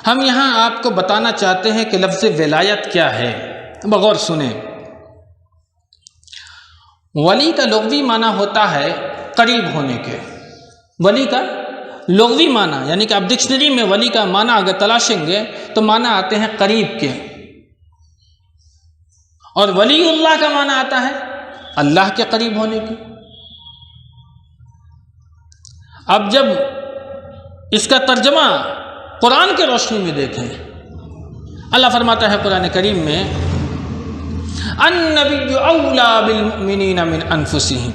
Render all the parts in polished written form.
ہم یہاں آپ کو بتانا چاہتے ہیں کہ لفظ ولایت کیا ہے، بغور سنیں۔ ولی کا لغوی معنی ہوتا ہے قریب ہونے کے۔ ولی کا لغوی معنی یعنی کہ آپ ڈکشنری میں ولی کا معنی اگر تلاشیں گے تو معنی آتے ہیں قریب کے، اور ولی اللہ کا معنی آتا ہے اللہ کے قریب ہونے کی۔ اب جب اس کا ترجمہ قرآن کے روشنی میں دیکھیں، اللہ فرماتا ہے قرآن کریم میں النبی اولیٰ بالمؤمنین من انفسہم،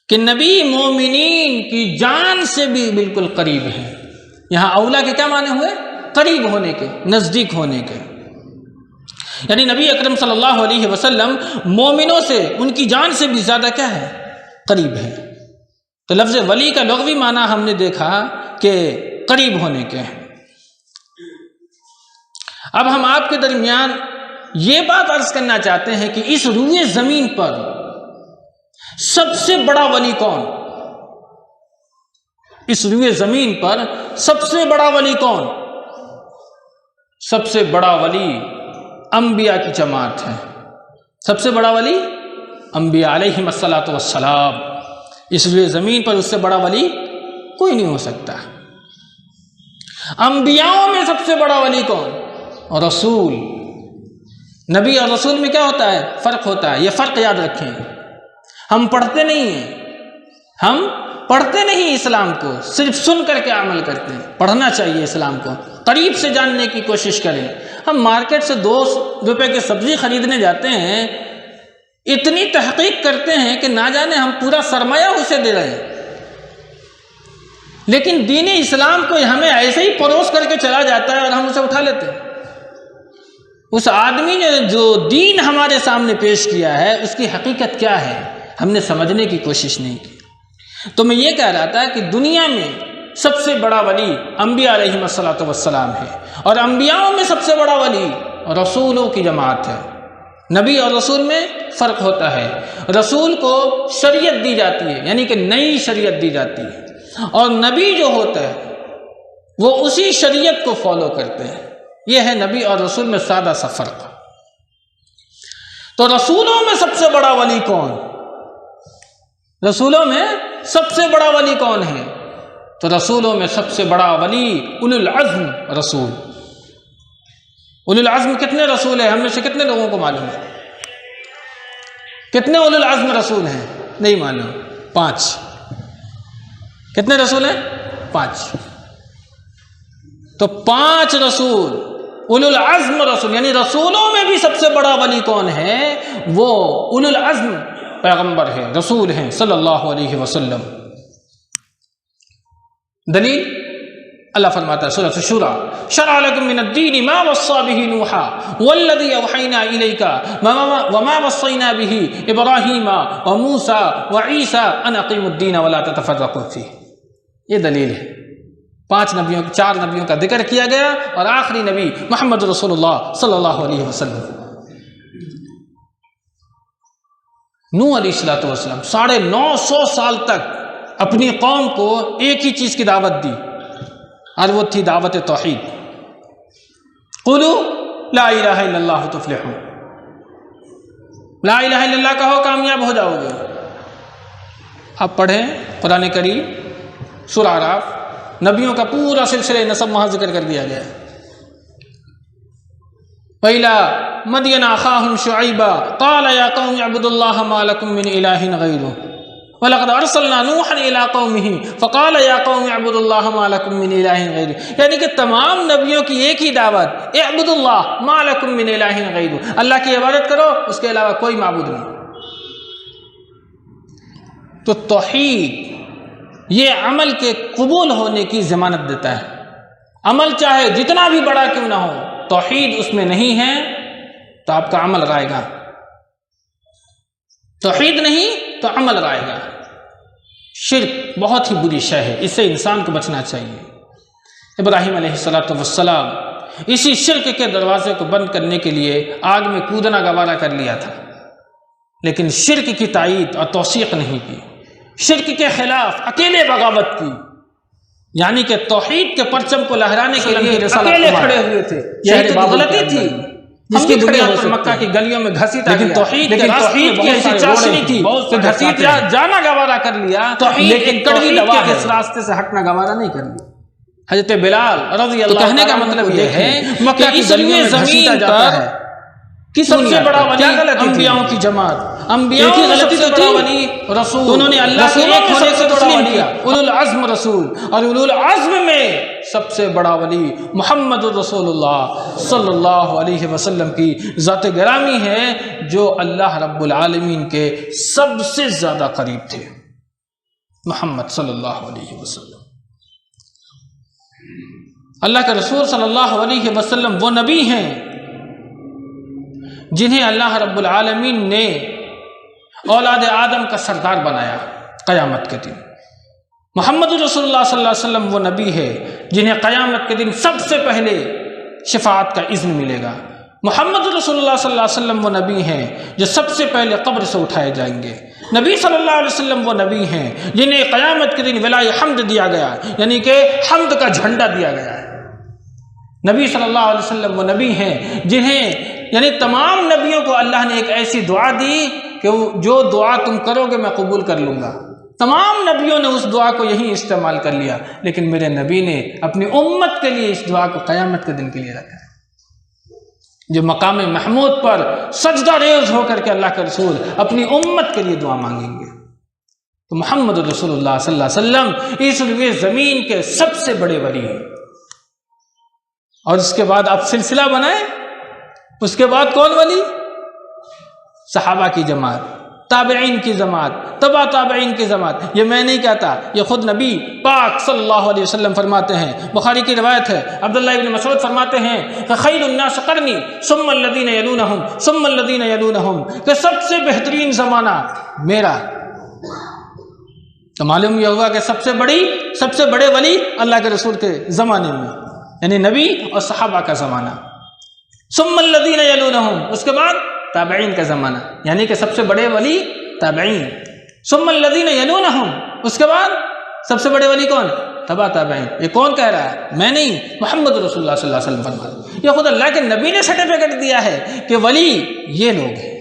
کہ نبی مومنین کی جان سے بھی بالکل قریب ہے۔ یہاں اولیٰ کے کیا معنی ہوئے؟ قریب ہونے کے، نزدیک ہونے کے، یعنی نبی اکرم صلی اللہ علیہ وسلم مومنوں سے ان کی جان سے بھی زیادہ کیا ہے؟ قریب ہے۔ تو لفظ ولی کا لغوی معنی ہم نے دیکھا کہ قریب ہونے کے ہیں۔ اب ہم آپ کے درمیان یہ بات عرض کرنا چاہتے ہیں کہ اس روئے زمین پر سب سے بڑا ولی کون؟ اس روئے زمین پر سب سے بڑا ولی کون؟ سب سے بڑا ولی انبیاء کی جماعت ہے۔ سب سے بڑا ولی انبیاء علیہم الصلاۃ والسلام۔ اس روئے زمین پر اس سے بڑا ولی کوئی نہیں ہو سکتا۔ انبیاءوں میں سب سے بڑا ولی کون؟ رسول۔ نبی اور رسول میں کیا ہوتا ہے؟ فرق ہوتا ہے۔ یہ فرق یاد رکھیں۔ ہم پڑھتے نہیں ہیں، ہم پڑھتے نہیں اسلام کو، صرف سن کر کے عمل کرتے ہیں۔ پڑھنا چاہیے اسلام کو، قریب سے جاننے کی کوشش کریں۔ ہم مارکیٹ سے 2 روپے کی سبزی خریدنے جاتے ہیں، اتنی تحقیق کرتے ہیں کہ نہ جانے ہم پورا سرمایہ اسے دے رہے ہیں، لیکن دین اسلام کو ہمیں ایسے ہی پروس کر کے چلا جاتا ہے اور ہم اسے اٹھا لیتے ہیں۔ اس آدمی نے جو دین ہمارے سامنے پیش کیا ہے اس کی حقیقت کیا ہے ہم نے سمجھنے کی کوشش نہیں کی۔ تو میں یہ کہہ رہا تھا کہ دنیا میں سب سے بڑا ولی انبیاء علیہم الصلاۃ والسلام ہے، اور انبیاءوں میں سب سے بڑا ولی رسولوں کی جماعت ہے۔ نبی اور رسول میں فرق ہوتا ہے۔ رسول کو شریعت دی جاتی ہے، یعنی کہ نئی شریعت دی جاتی ہے، اور نبی جو ہوتا ہے وہ اسی شریعت کو فالو کرتے ہیں۔ یہ ہے نبی اور رسول میں سادہ سا فرق۔ تو رسولوں میں سب سے بڑا ولی کون؟ رسولوں میں سب سے بڑا ولی کون ہے؟ تو رسولوں میں سب سے بڑا ولی اولو العزم رسول۔ اولو العزم کتنے رسول ہیں؟ ہم میں سے کتنے لوگوں کو معلوم ہے؟ کتنے اولو العزم رسول ہیں؟ نہیں معلوم؟ 5۔ کتنے رسول ہیں؟ 5۔ تو 5 رسول اولو العزم رسول، یعنی رسولوں میں بھی سب سے بڑا ولی کون ہے؟ وہ اولو العزم پیغمبر ہے، رسول ہیں صلی اللہ علیہ وسلم۔ دلیل اللہ فرماتا ہے سورۃ الشورى شرع لكم من الدين ما وصى به نوحا والذي اوحينا اليك وما وصينا به ابراهيم وموسى وعيسى ان اقيموا الدين ولا تتفرقوا فيه۔ یہ دلیل ہے۔ 4 نبیوں کا ذکر کیا گیا، اور آخری نبی محمد رسول اللہ صلی اللہ علیہ وسلم۔ نوح علیہ السلام 950 سال تک اپنی قوم کو ایک ہی چیز کی دعوت دی، اور وہ تھی دعوت توحید۔ قولوا لا الہ الا اللہ تفلحون، لا الہ الا اللہ کہو کامیاب ہو جاؤ گے۔ آپ پڑھیں قرآن کریم سورہ اعراف، نبیوں کا پورا سلسلہ نسب وہاں ذکر کر دیا گیا ہے۔ وَإِلَىٰ مَدْيَنَ أَخَاهُمْ شُعَيْبًا قَالَ يَا قَوْمِ اعْبُدُوا اللَّهَ مَا لَكُم مِّنْ إِلَٰهٍ غَيْرُهُ وَلَقَدْ أَرْسَلْنَا نُوحًا إِلَىٰ قَوْمِهِ فَقَالَ يَا قَوْمِ اعْبُدُوا اللَّهَ مَا لَكُم مِّنْ إِلَٰهٍ غَيْرُهُ، یعنی کہ تمام نبیوں کی ایک ہی دعوت، اعبدوا اللہ ما لکم من الہ غیرہ، اللہ کی عبادت کرو، اس کے علاوہ کوئی معبود نہیں۔ تو توحید یہ عمل کے قبول ہونے کی ضمانت دیتا ہے۔ عمل چاہے جتنا بھی بڑا کیوں نہ ہو، توحید اس میں نہیں ہے تو آپ کا عمل رائے گا۔ توحید نہیں تو عمل رائے گا۔ شرک بہت ہی بری شے ہے، اس سے انسان کو بچنا چاہیے۔ ابراہیم علیہ السلام اسی شرک کے دروازے کو بند کرنے کے لیے آگ میں کودنا گوارا کر لیا تھا، لیکن شرک کی تائید اور توثیق نہیں کی، شرک کے خلاف اکیلے بغاوت کی۔ یعنی کہ توحید کے پرچم کو لہرانے کے لیے اکیلے کھڑے ہوئے تھے. یہی تو غلطی تھی جس کی دنیا پر مکہ کی گلیوں میں گھسیٹا گیا. لیکن توحید کی ایسی چاشنی تھی کہ گھسیٹ جانا گوارا کر لیا, لیکن کڑوی دوا کے اس راستے سے ہٹنا گوارا نہیں کر لیا. حضرت بلال رضی اللہ عنہ, کہنے کا مطلب یہ ہے مکہ کی گلیوں میں گھسیٹا جاتا ہے. سب سے بڑا ولی انبیاءوں کی جماعت, انبیاء کی غلطی تو تھی رسول, انہوں نے اللہ کے ایک ہونے سے تسلیم کیا, اولو العزم رسول, اور اولو العزم میں سب سے بڑا ولی محمد رسول اللہ صلی اللہ علیہ وسلم کی ذات گرامی ہے, جو اللہ رب العالمین کے سب سے زیادہ قریب تھے, محمد صلی اللہ علیہ وسلم. اللہ کے رسول صلی اللہ علیہ وسلم وہ نبی ہیں جنہیں اللہ رب العالمین نے اولاد آدم کا سردار بنایا قیامت کے دن. محمد رسول اللہ صلی اللہ علیہ وسلم وہ نبی ہے جنہیں قیامت کے دن سب سے پہلے شفاعت کا اذن ملے گا. محمد رسول اللہ صلی اللہ علیہ وسلم وہ نبی ہیں جو سب سے پہلے قبر سے اٹھائے جائیں گے. نبی صلی اللہ علیہ وسلم وہ نبی ہیں جنہیں قیامت کے دن ولائے حمد دیا گیا, یعنی کہ حمد کا جھنڈا دیا گیا ہے. نبی صلی اللہ علیہ وسلم وہ نبی ہیں جنہیں یعنی تمام نبیوں کو اللہ نے ایک ایسی دعا دی کہ جو دعا تم کرو گے میں قبول کر لوں گا. تمام نبیوں نے اس دعا کو یہی استعمال کر لیا, لیکن میرے نبی نے اپنی امت کے لیے اس دعا کو قیامت کے دن کے لیے رکھا ہے, جو مقام محمود پر سجدہ ریز ہو کر کے اللہ کے رسول اپنی امت کے لیے دعا مانگیں گے. تو محمد رسول اللہ صلی اللہ علیہ وسلم اس لیے زمین کے سب سے بڑے ولی ہیں. اور اس کے بعد آپ سلسلہ بنائیں, اس کے بعد کون ولی؟ صحابہ کی جماعت, تابعین کی جماعت, تبع تابعین کی جماعت. یہ میں نہیں کہتا, یہ خود نبی پاک صلی اللہ علیہ وسلم فرماتے ہیں. بخاری کی روایت ہے, عبداللہ ابن مسعود فرماتے ہیں کہ خیر الناس قرنی ثم الذین یلونہم ثم الذین یلونہم, کہ سب سے بہترین زمانہ میرا. تو معلوم یہ ہوا کہ سب سے بڑے ولی اللہ کے رسول کے زمانے میں, یعنی نبی اور صحابہ کا زمانہ. ثم الذین یلونہم, اس کے بعد تابعین کا زمانہ, یعنی کہ سب سے بڑے ولی تابعین. ثم الذین یلونہم, اس کے بعد سب سے بڑے ولی کون؟ تبع تابعین. یہ کون کہہ رہا ہے؟ میں نہیں, محمد رسول اللہ صلی اللہ علیہ وسلم فرماتے. یہ خود اللہ کے نبی نے سرٹیفکیٹ دیا ہے کہ ولی یہ لوگ ہیں.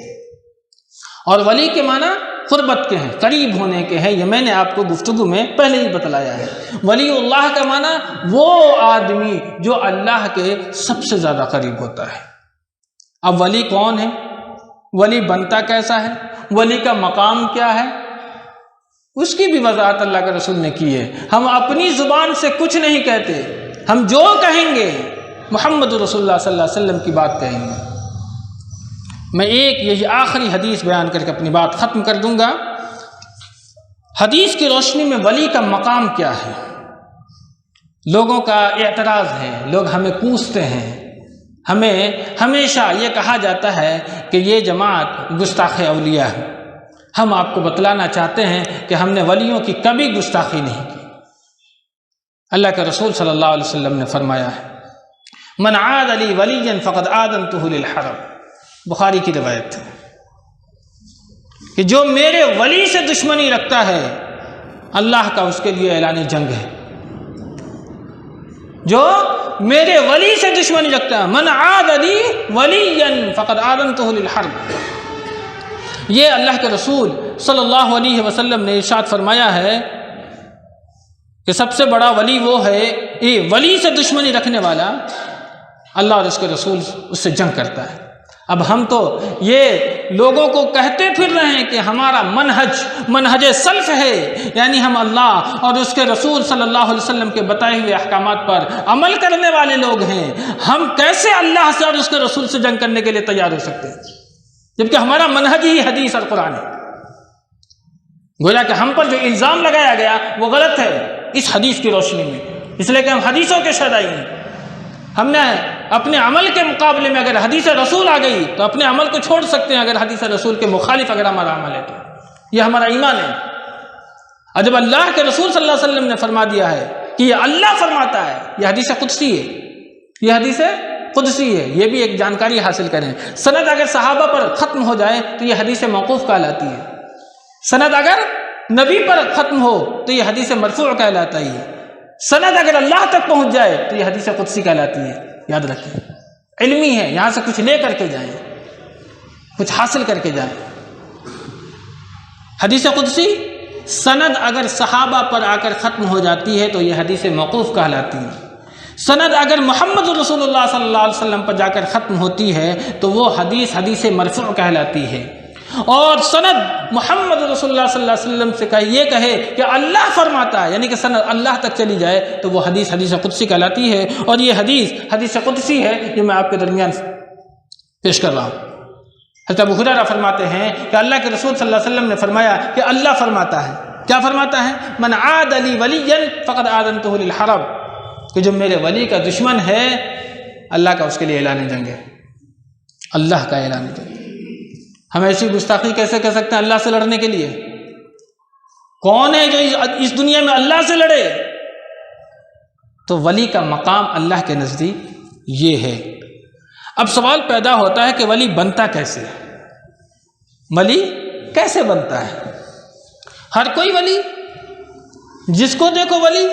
اور ولی کے معنی قربت کے ہیں, قریب ہونے کے ہیں. یہ میں نے آپ کو گفتگو میں پہلے ہی بتلایا ہے. ولی اللہ کا معنی وہ آدمی جو اللہ کے سب سے زیادہ قریب ہوتا ہے. اب ولی کون ہے, ولی بنتا کیسا ہے, ولی کا مقام کیا ہے, اس کی بھی وضاحت اللہ کے رسول نے کی ہے. ہم اپنی زبان سے کچھ نہیں کہتے, ہم جو کہیں گے محمد رسول اللہ صلی اللہ علیہ وسلم کی بات کہیں گے. میں ایک یہی آخری حدیث بیان کر کے اپنی بات ختم کر دوں گا. حدیث کی روشنی میں ولی کا مقام کیا ہے. لوگوں کا اعتراض ہے, لوگ ہمیں پوچھتے ہیں, ہمیں ہمیشہ یہ کہا جاتا ہے کہ یہ جماعت گستاخ اولیاء ہے. ہم آپ کو بتلانا چاہتے ہیں کہ ہم نے ولیوں کی کبھی گستاخی نہیں کی. اللہ کے رسول صلی اللہ علیہ وسلم نے فرمایا ہے, من عاد لی ولیا فقد آذنتہ للحرب. بخاری کی روایت ہے کہ جو میرے ولی سے دشمنی رکھتا ہے اللہ کا اس کے لیے اعلان جنگ ہے. جو میرے ولی سے دشمنی رکھتا ہے, من عاد لی ولیا فقد آذنتہ للحرب. یہ اللہ کے رسول صلی اللہ علیہ وسلم نے ارشاد فرمایا ہے کہ سب سے بڑا ولی وہ ہے, یہ ولی سے دشمنی رکھنے والا اللہ اور اس کے رسول اس سے جنگ کرتا ہے. اب ہم تو یہ لوگوں کو کہتے پھر رہے ہیں کہ ہمارا منہج سلف ہے, یعنی ہم اللہ اور اس کے رسول صلی اللہ علیہ وسلم کے بتائے ہوئے احکامات پر عمل کرنے والے لوگ ہیں. ہم کیسے اللہ سے اور اس کے رسول سے جنگ کرنے کے لیے تیار ہو سکتے ہیں جبکہ ہمارا منہج ہی حدیث اور قرآن ہے. گویا کہ ہم پر جو الزام لگایا گیا وہ غلط ہے اس حدیث کی روشنی میں, اس لیے کہ ہم حدیثوں کے شہدائی ہیں. ہم نے اپنے عمل کے مقابلے میں اگر حدیث رسول آ گئی تو اپنے عمل کو چھوڑ سکتے ہیں اگر حدیث رسول کے مخالف اگر ہمارا عمل ہے تو. یہ ہمارا ایمان ہے. اور جب اللہ کے رسول صلی اللہ علیہ وسلم نے فرما دیا ہے کہ یہ اللہ فرماتا ہے, یہ حدیث قدسی ہے, یہ حدیث قدسی ہے, یہ بھی ایک جانکاری حاصل کریں. سند اگر صحابہ پر ختم ہو جائے تو یہ حدیث موقوف کہلاتی ہے. سند اگر نبی پر ختم ہو تو یہ حدیث مرفوع کہلاتا ہے. سند اگر اللہ تک پہنچ جائے تو یہ حدیث قدسی کہلاتی ہے. یاد رکھیں، علمی ہے، یہاں سے کچھ لے کر کے جائیں، کچھ حاصل کر کے جائیں. حدیث قدسی سند اگر صحابہ پر آ کر ختم ہو جاتی ہے تو یہ حدیث موقوف کہلاتی ہے. سند اگر محمد رسول اللہ صلی اللہ علیہ وسلم پر جا کر ختم ہوتی ہے تو وہ حدیث مرفوع کہلاتی ہے. اور سند محمد رسول اللہ صلی اللہ علیہ وسلم سے یہ کہے کہ اللہ فرماتا ہے، یعنی کہ سند اللہ تک چلی جائے تو وہ حدیث قدسی کہلاتی ہے. اور یہ حدیث قدسی ہے جو میں آپ کے درمیان پیش کر رہا ہوں. حضرت ابو ہریرہ فرماتے ہیں کہ اللہ کے رسول صلی اللہ علیہ وسلم نے فرمایا کہ اللہ فرماتا ہے، کیا فرماتا ہے؟ من عاد لی ولیا فقد آذنتہ للحرب، کہ جو میرے ولی کا دشمن ہے اللہ کا اس کے لیے اعلان جنگ ہے. اللہ کا اعلان جنگ. ہم ایسی گستاخی کیسے کہہ سکتے ہیں اللہ سے لڑنے کے لیے؟ کون ہے جو اس دنیا میں اللہ سے لڑے؟ تو ولی کا مقام اللہ کے نزدیک یہ ہے. اب سوال پیدا ہوتا ہے کہ ولی بنتا کیسے؟ ولی کیسے بنتا ہے؟ ہر کوئی ولی، جس کو دیکھو ولی.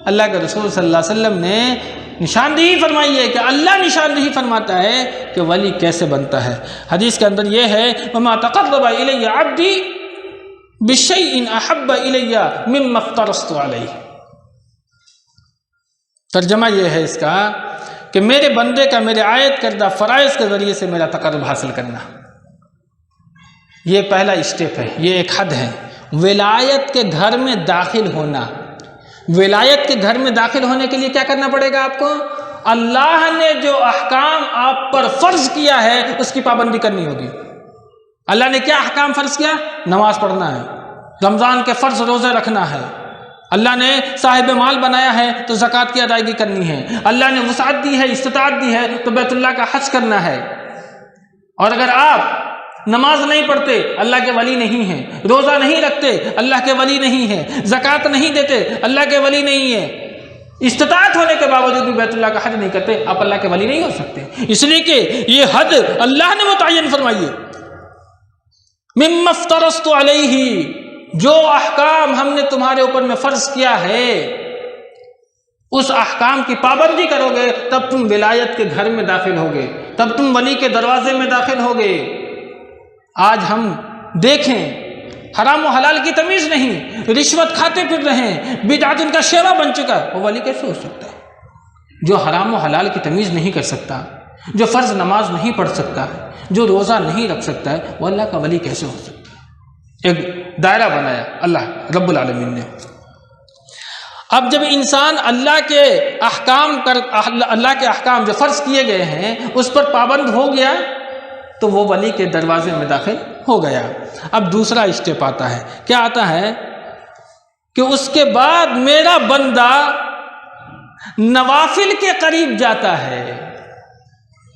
اللہ کے رسول صلی اللہ علیہ وسلم نے نشاندہی فرمائی ہے کہ اللہ نشاندہی فرماتا ہے کہ ولی کیسے بنتا ہے. حدیث کے اندر یہ ہے وَمَا تَقَرَّبَ إِلَيَّ عَبْدِي بِشَيْءٍ أَحَبَّ إِلَيَّ مِمَّا افْتَرَضْتُ عَلَيْهِ. ترجمہ یہ ہے اس کا کہ میرے بندے کا میرے عائد کردہ فرائض کے ذریعے سے میرا تقرب حاصل کرنا، یہ پہلا اسٹیپ ہے، یہ ایک حد ہے. ولایت کے گھر میں داخل ہونا. ولایت کے گھر میں داخل ہونے کے لیے کیا کرنا پڑے گا آپ کو؟ اللہ نے جو احکام آپ پر فرض کیا ہے اس کی پابندی کرنی ہوگی. اللہ نے کیا احکام فرض کیا؟ نماز پڑھنا ہے، رمضان کے فرض روزے رکھنا ہے. اللہ نے صاحب مال بنایا ہے تو زکوٰۃ کی ادائیگی کرنی ہے. اللہ نے وسعت دی ہے، استطاعت دی ہے تو بیت اللہ کا حج کرنا ہے. اور اگر آپ نماز نہیں پڑھتے اللہ کے ولی نہیں ہیں، روزہ نہیں رکھتے اللہ کے ولی نہیں ہیں، زکوٰۃ نہیں دیتے اللہ کے ولی نہیں ہیں، استطاعت ہونے کے باوجود بھی بیت اللہ کا حج نہیں کرتے، آپ اللہ کے ولی نہیں ہو سکتے. اس لیے کہ یہ حد اللہ نے متعین فرمائی ہے. مما افترضت علیہ، جو احکام ہم نے تمہارے اوپر میں فرض کیا ہے اس احکام کی پابندی کرو گے تب تم ولایت کے گھر میں داخل ہوگے، تب تم ولی کے دروازے میں داخل ہوگے. آج ہم دیکھیں حرام و حلال کی تمیز نہیں، رشوت کھاتے پھر رہے ہیں، بدعت ان کا شیوا بن چکا ہے. وہ ولی کیسے ہو سکتا ہے جو حرام و حلال کی تمیز نہیں کر سکتا، جو فرض نماز نہیں پڑھ سکتا ہے، جو روزہ نہیں رکھ سکتا ہے؟ وہ اللہ کا ولی کیسے ہو سکتا ہے؟ ایک دائرہ بنایا اللہ رب العالمین نے. اب جب انسان اللہ کے احکام جو فرض کیے گئے ہیں اس پر پابند ہو گیا تو وہ ولی کے دروازے میں داخل ہو گیا. اب دوسرا اسٹیپ آتا ہے. کیا آتا ہے؟ کہ اس کے بعد میرا بندہ نوافل کے قریب جاتا ہے.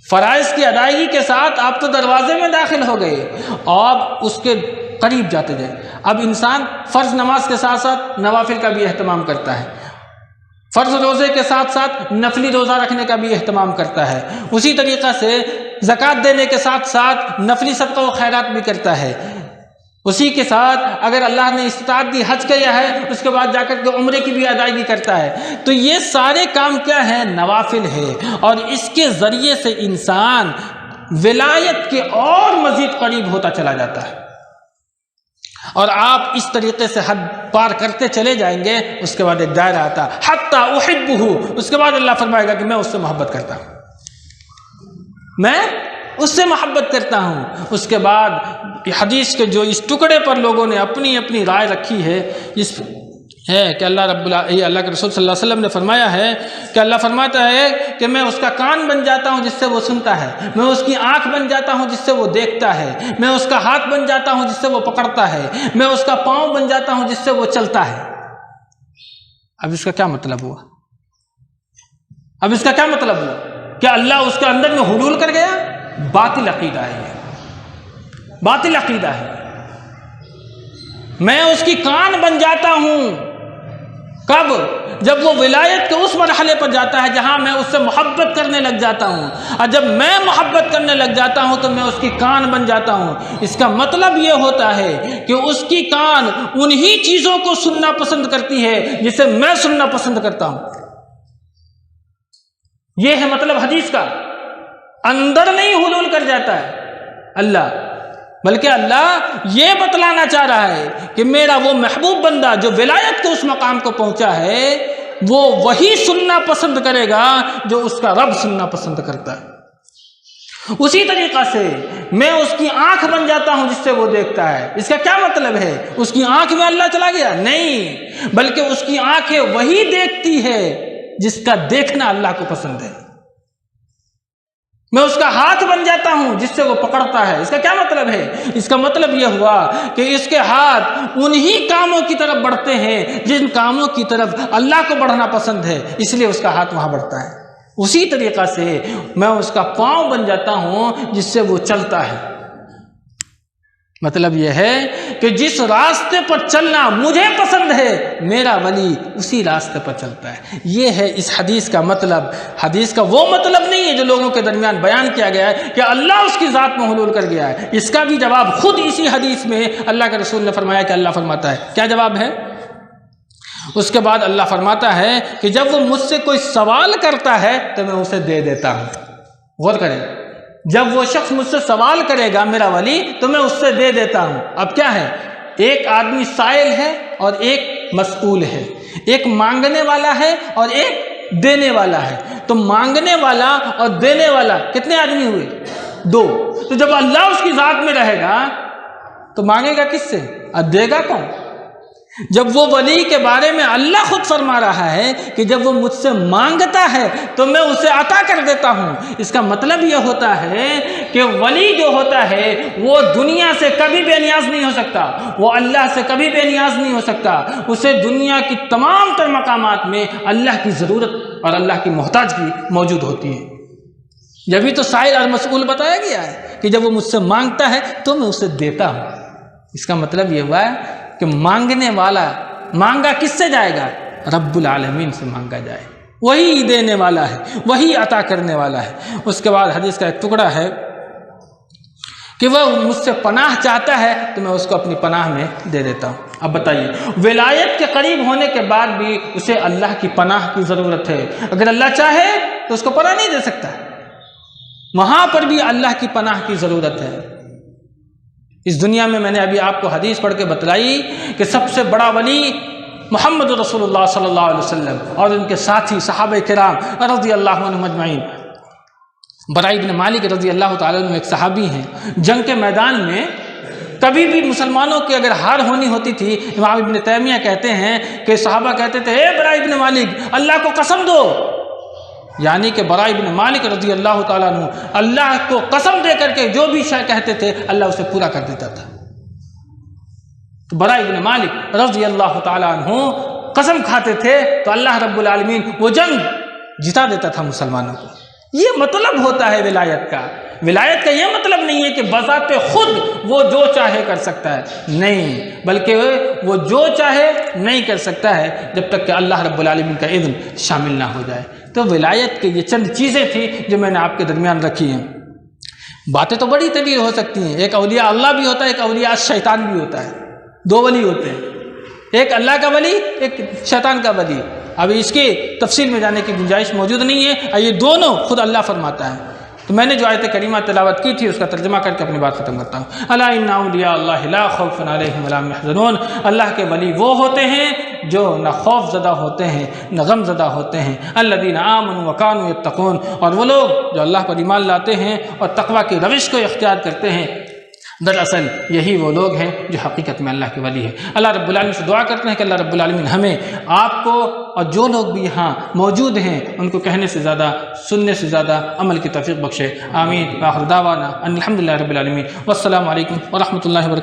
فرائض کی ادائیگی کے ساتھ آپ تو دروازے میں داخل ہو گئے، آپ اس کے قریب جاتے جائیں. اب انسان فرض نماز کے ساتھ ساتھ نوافل کا بھی اہتمام کرتا ہے، فرض روزے کے ساتھ ساتھ نفلی روزہ رکھنے کا بھی اہتمام کرتا ہے، اسی طریقہ سے زکوٰۃ دینے کے ساتھ ساتھ نفلی صدقہ و خیرات بھی کرتا ہے. اسی کے ساتھ اگر اللہ نے استطاعت دی حج کیا ہے اس کے بعد جا کر کے عمرے کی بھی ادائیگی کرتا ہے. تو یہ سارے کام کیا ہے؟ نوافل ہے. اور اس کے ذریعے سے انسان ولایت کے اور مزید قریب ہوتا چلا جاتا ہے. اور آپ اس طریقے سے حد پار کرتے چلے جائیں گے. اس کے بعد ایک دائرہ آتا حتی احبہ، اس کے بعد اللہ فرمائے گا کہ میں اس سے محبت کرتا ہوں، میں اس سے محبت کرتا ہوں. اس کے بعد حدیث کے جو اس ٹکڑے پر لوگوں نے اپنی اپنی رائے رکھی ہے اس ہے کہ اللہ کے رسول صلی اللہ علیہ وسلم نے فرمایا ہے کہ اللہ فرماتا ہے کہ میں اس کا کان بن جاتا ہوں جس سے وہ سنتا ہے، میں اس کی آنکھ بن جاتا ہوں جس سے وہ دیکھتا ہے، میں اس کا ہاتھ بن جاتا ہوں جس سے وہ پکڑتا ہے، میں اس کا پاؤں بن جاتا ہوں جس سے وہ چلتا ہے. اب اس کا کیا مطلب ہوا؟ اب اس کا کیا مطلب ہوا؟ کیا اللہ اس کے اندر میں حلول کر گیا؟ باطل عقیدہ ہے، یہ باطل عقیدہ ہے. میں اس کی کان بن جاتا ہوں کب؟ جب وہ ولایت کے اس مرحلے پر جاتا ہے جہاں میں اس سے محبت کرنے لگ جاتا ہوں، اور جب میں محبت کرنے لگ جاتا ہوں تو میں اس کی کان بن جاتا ہوں۔ اس کا مطلب یہ ہوتا ہے کہ اس کی کان انہی چیزوں کو سننا پسند کرتی ہے جسے میں سننا پسند کرتا ہوں۔ یہ ہے مطلب حدیث کا۔ اندر نہیں حلول کر جاتا ہے اللہ، بلکہ اللہ یہ بتلانا چاہ رہا ہے کہ میرا وہ محبوب بندہ جو ولایت کے اس مقام کو پہنچا ہے، وہ وہی سننا پسند کرے گا جو اس کا رب سننا پسند کرتا ہے۔ اسی طریقہ سے میں اس کی آنکھ بن جاتا ہوں جس سے وہ دیکھتا ہے۔ اس کا کیا مطلب ہے؟ اس کی آنکھ میں اللہ چلا گیا؟ نہیں، بلکہ اس کی آنکھیں وہی دیکھتی ہے جس کا دیکھنا اللہ کو پسند ہے۔ میں اس کا ہاتھ بن جاتا ہوں جس سے وہ پکڑتا ہے۔ اس کا کیا مطلب ہے؟ اس کا مطلب یہ ہوا کہ اس کے ہاتھ انہی کاموں کی طرف بڑھتے ہیں جن کاموں کی طرف اللہ کو بڑھنا پسند ہے، اس لیے اس کا ہاتھ وہاں بڑھتا ہے۔ اسی طریقہ سے میں اس کا پاؤں بن جاتا ہوں جس سے وہ چلتا ہے۔ مطلب یہ ہے کہ جس راستے پر چلنا مجھے پسند ہے، میرا ولی اسی راستے پر چلتا ہے۔ یہ ہے اس حدیث کا مطلب۔ حدیث کا وہ مطلب نہیں ہے جو لوگوں کے درمیان بیان کیا گیا ہے کہ اللہ اس کی ذات میں حلول کر گیا ہے۔ اس کا بھی جواب خود اسی حدیث میں اللہ کے رسول نے فرمایا کہ اللہ فرماتا ہے۔ کیا جواب ہے؟ اس کے بعد اللہ فرماتا ہے کہ جب وہ مجھ سے کوئی سوال کرتا ہے تو میں اسے دے دیتا ہوں۔ غور کریں، جب وہ شخص مجھ سے سوال کرے گا میرا ولی تو میں اس سے دے دیتا ہوں۔ اب کیا ہے؟ ایک آدمی سائل ہے اور ایک مسئول ہے، ایک مانگنے والا ہے اور ایک دینے والا ہے۔ تو مانگنے والا اور دینے والا کتنے آدمی ہوئے؟ دو۔ تو جب اللہ اس کی ذات میں رہے گا تو مانگے گا کس سے اور دے گا کون؟ جب وہ ولی کے بارے میں اللہ خود فرما رہا ہے کہ جب وہ مجھ سے مانگتا ہے تو میں اسے عطا کر دیتا ہوں۔ اس کا مطلب یہ ہوتا ہے کہ ولی جو ہوتا ہے وہ دنیا سے کبھی بے نیاز نہیں ہو سکتا، وہ اللہ سے کبھی بے نیاز نہیں ہو سکتا۔ اسے دنیا کی تمام تر مقامات میں اللہ کی ضرورت اور اللہ کی محتاجگی موجود ہوتی ہے۔ جبھی تو سائل اور مسئول بتایا گیا ہے کہ جب وہ مجھ سے مانگتا ہے تو میں اسے دیتا ہوں۔ اس کا مطلب یہ ہوا ہے کہ مانگنے والا مانگا کس سے جائے گا؟ رب العالمین سے مانگا جائے، وہی دینے والا ہے، وہی عطا کرنے والا ہے۔ اس کے بعد حدیث کا ایک ٹکڑا ہے کہ وہ مجھ سے پناہ چاہتا ہے تو میں اس کو اپنی پناہ میں دے دیتا ہوں۔ اب بتائیے، ولایت کے قریب ہونے کے بعد بھی اسے اللہ کی پناہ کی ضرورت ہے۔ اگر اللہ چاہے تو اس کو پناہ نہیں دے سکتا، وہاں پر بھی اللہ کی پناہ کی ضرورت ہے۔ اس دنیا میں نے ابھی آپ کو حدیث پڑھ کے بتلائی کہ سب سے بڑا ولی محمد رسول اللہ صلی اللہ علیہ وسلم اور ان کے ساتھی صحابہ کرام رضی اللہ عنہم اجمعین۔ براء بن مالک رضی اللہ تعالیٰ عنہ ایک صحابی ہیں، جنگ کے میدان میں کبھی بھی مسلمانوں کی اگر ہار ہونی ہوتی تھی، امام ابن تیمیہ کہتے ہیں کہ صحابہ کہتے تھے اے براء بن مالک اللہ کو قسم دو، یعنی کہ براء بن مالک رضی اللہ تعالیٰ عنہ اللہ کو قسم دے کر کے جو بھی شے کہتے تھے اللہ اسے پورا کر دیتا تھا۔ تو براء بن مالک رضی اللہ تعالیٰ عنہ قسم کھاتے تھے تو اللہ رب العالمین وہ جنگ جتا دیتا تھا مسلمانوں کو۔ یہ مطلب ہوتا ہے ولایت کا۔ ولایت کا یہ مطلب نہیں ہے کہ بذات خود وہ جو چاہے کر سکتا ہے، نہیں، بلکہ وہ جو چاہے نہیں کر سکتا ہے جب تک کہ اللہ رب العالمین کا اذن شامل نہ ہو جائے۔ تو ولایت کے یہ چند چیزیں تھیں جو میں نے آپ کے درمیان رکھی ہیں۔ باتیں تو بڑی طویل ہو سکتی ہیں، ایک اولیاء اللہ بھی ہوتا ہے، ایک اولیاء شیطان بھی ہوتا ہے، دو ولی ہوتے ہیں، ایک اللہ کا ولی، ایک شیطان کا ولی۔ اب اس کی تفصیل میں جانے کی گنجائش موجود نہیں ہے، یہ دونوں خود اللہ فرماتا ہے۔ تو میں نے جو آیت کریمہ تلاوت کی تھی اس کا ترجمہ کر کے اپنی بات ختم کرتا ہوں۔ الا ان اولیاء اللہ لا خوف علیہم ولا هم يحزنون۔ اللہ کے ولی وہ ہوتے ہیں جو نہ خوف زدہ ہوتے ہیں نہ غم زدہ ہوتے ہیں۔ الذین آمنوا وکانوا یتقون، اور وہ لوگ جو اللہ پر ایمان لاتے ہیں اور تقوی کی روش کو اختیار کرتے ہیں، دراصل یہی وہ لوگ ہیں جو حقیقت میں اللہ کے ولی ہیں۔ اللہ رب العالمین سے دعا کرتے ہیں کہ اللہ رب العالمین ہمیں، آپ کو اور جو لوگ بھی یہاں موجود ہیں ان کو کہنے سے زیادہ، سننے سے زیادہ عمل کی توفیق بخشے۔ آمین۔ وآخر دعوانا ان الحمدللہ رب العالمین، والسلام علیکم ورحمۃ اللہ وبرکاتہ۔